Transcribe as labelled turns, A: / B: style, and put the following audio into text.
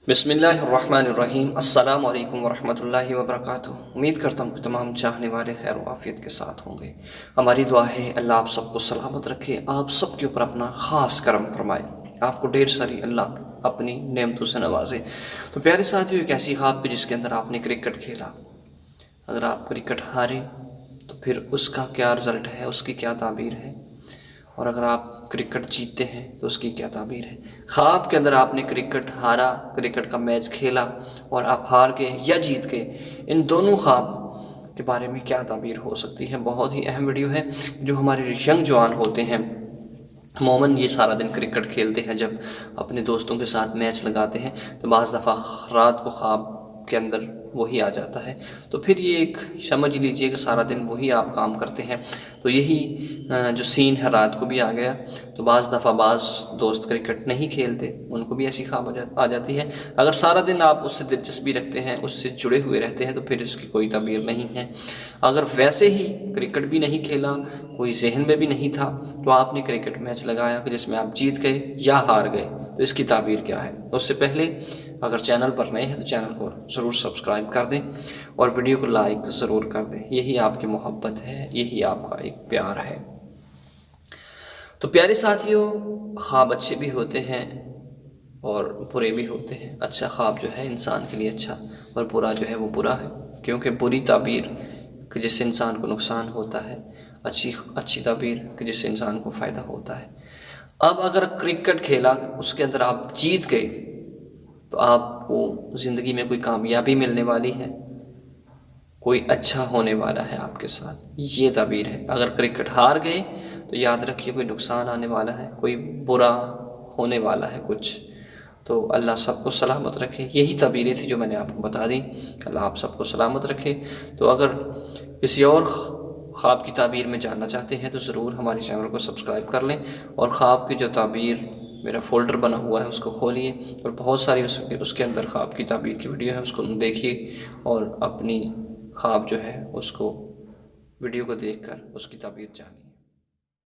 A: بسم اللہ الرحمن الرحیم۔ السلام علیکم ورحمۃ اللہ وبرکاتہ۔ امید کرتا ہوں کہ تمام چاہنے والے خیر و عافیت کے ساتھ ہوں گے۔ ہماری دعا ہے اللہ آپ سب کو سلامت رکھے، آپ سب کے اوپر اپنا خاص کرم فرمائے، آپ کو ڈھیر ساری اللہ اپنی نعمتوں سے نوازے۔ تو پیارے ساتھیو، ایک ایسی خواب کی جس کے اندر آپ نے کرکٹ کھیلا، اگر آپ کرکٹ ہارے تو پھر اس کا کیا رزلٹ ہے، اس کی کیا تعبیر ہے، اور اگر آپ کرکٹ جیتتے ہیں تو اس کی کیا تعبیر ہے۔ خواب کے اندر آپ نے کرکٹ ہارا، کرکٹ کا میچ کھیلا اور آپ ہار گئے یا جیت گئے، ان دونوں خواب کے بارے میں کیا تعبیر ہو سکتی ہے۔ بہت ہی اہم ویڈیو ہے۔ جو ہمارے ینگ جوان ہوتے ہیں عموماً یہ سارا دن کرکٹ کھیلتے ہیں، جب اپنے دوستوں کے ساتھ میچ لگاتے ہیں تو بعض دفعہ رات کو خواب کے اندر وہی آ جاتا ہے، تو پھر یہ ایک سمجھ لیجئے کہ سارا دن وہی آپ کام کرتے ہیں، تو یہی جو سین ہے رات کو بھی آ گیا۔ تو بعض دفعہ بعض دوست کرکٹ نہیں کھیلتے، ان کو بھی ایسی خواب آ جاتی ہے۔ اگر سارا دن آپ اس سے دلچسپی رکھتے ہیں، اس سے جڑے ہوئے رہتے ہیں، تو پھر اس کی کوئی تعبیر نہیں ہے۔ اگر ویسے ہی کرکٹ بھی نہیں کھیلا، کوئی ذہن میں بھی نہیں تھا، تو آپ نے کرکٹ میچ لگایا کہ جس میں آپ جیت گئے یا ہار گئے، تو اس کی تعبیر کیا ہے۔ اس سے پہلے اگر چینل پر نئے ہیں تو چینل کو ضرور سبسکرائب کر دیں اور ویڈیو کو لائک ضرور کر دیں، یہی آپ کی محبت ہے، یہی آپ کا ایک پیار ہے۔ تو پیارے ساتھیوں، خواب اچھے بھی ہوتے ہیں اور برے بھی ہوتے ہیں۔ اچھا خواب جو ہے انسان کے لیے اچھا، اور برا جو ہے وہ برا ہے، کیونکہ بری تعبیر کہ جس سے انسان کو نقصان ہوتا ہے، اچھی تعبیر کہ جس سے انسان کو فائدہ ہوتا ہے۔ اب اگر کرکٹ کھیلا، اس کے اندر آپ جیت گئے، تو آپ کو زندگی میں کوئی کامیابی ملنے والی ہے، کوئی اچھا ہونے والا ہے آپ کے ساتھ، یہ تعبیر ہے۔ اگر کرکٹ ہار گئے تو یاد رکھیے کوئی نقصان آنے والا ہے، کوئی برا ہونے والا ہے کچھ۔ تو اللہ سب کو سلامت رکھے۔ یہی تعبیریں تھیں جو میں نے آپ کو بتا دیں۔ اللہ آپ سب کو سلامت رکھے۔ تو اگر کسی اور خواب کی تعبیر میں جاننا چاہتے ہیں تو ضرور ہمارے چینل کو سبسکرائب کر لیں، اور خواب کی جو تعبیر میرا فولڈر بنا ہوا ہے اس کو کھولیے، اور بہت ساری اس کے اندر خواب کی تعبیر کی ویڈیو ہے، اس کو دیکھیے اور اپنی خواب جو ہے اس کو ویڈیو کو دیکھ کر اس کی تعبیر جانیں۔